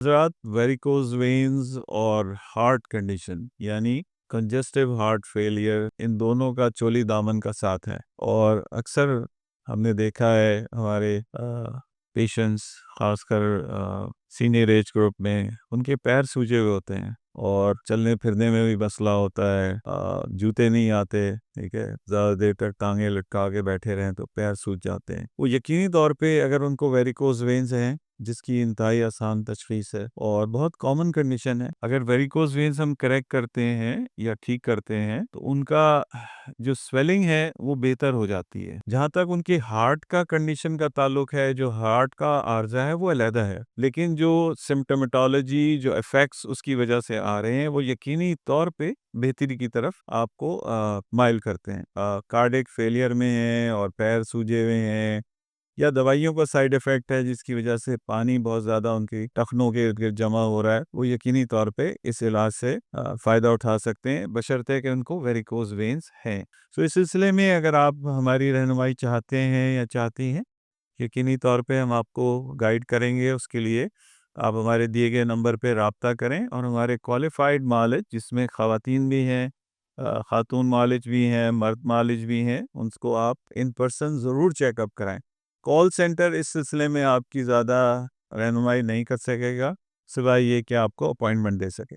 حضرات varicose veins اور heart condition یعنی کنجسٹیو ہارٹ فیلئر، ان دونوں کا چولی دامن کا ساتھ ہے، اور اکثر ہم نے دیکھا ہے ہمارے پیشنٹس، خاص کر سینئر ایج گروپ میں، ان کے پیر سوجے ہوئے ہوتے ہیں اور چلنے پھرنے میں بھی مسئلہ ہوتا ہے، جوتے نہیں آتے، ٹھیک ہے، زیادہ دیر تک ٹانگیں لٹکا کے بیٹھے رہیں تو پیر سوج جاتے ہیں۔ وہ یقینی طور پہ اگر ان کو ویریکوز وینز ہیں، جس کی انتہائی آسان تشخیص ہے اور بہت کامن کنڈیشن ہے، اگر ویریکوز وینز ہم کریکٹ کرتے ہیں یا ٹھیک کرتے ہیں تو ان کا جو سویلنگ ہے وہ بہتر ہو جاتی ہے۔ جہاں تک ان کے ہارٹ کا کنڈیشن کا تعلق ہے، جو ہارٹ کا عارضہ ہے وہ علیحدہ ہے، لیکن جو سمپٹومیٹالوجی، جو ایفیکٹس اس کی وجہ سے آ رہے ہیں، وہ یقینی طور پہ بہتری کی طرف آپ کو مائل کرتے ہیں۔ کارڈک فیلئر میں ہیں اور پیر سوجے ہوئے ہیں، یا دوائیوں کا سائیڈ ایفیکٹ ہے جس کی وجہ سے پانی بہت زیادہ ان کی ٹخنوں کے ارد گرد جمع ہو رہا ہے، وہ یقینی طور پہ اس علاج سے فائدہ اٹھا سکتے ہیں، بشرطے کہ ان کو ویریکوز وینز ہیں۔ سو اس سلسلے میں اگر آپ ہماری رہنمائی چاہتے ہیں یا چاہتی ہیں، یقینی طور پہ ہم آپ کو گائیڈ کریں گے۔ اس کے لیے آپ ہمارے دیے گئے نمبر پہ رابطہ کریں، اور ہمارے کوالیفائڈ معالج، جس میں خواتین بھی ہیں، خاتون معالج بھی ہیں، مرد معالج بھی ہیں، ان کو آپ ان پرسن ضرور چیک اپ کرائیں۔ کال سینٹر اس سلسلے میں آپ کی زیادہ رہنمائی نہیں کر سکے گا، سوائے یہ کہ آپ کو اپوائنٹمنٹ دے سکے۔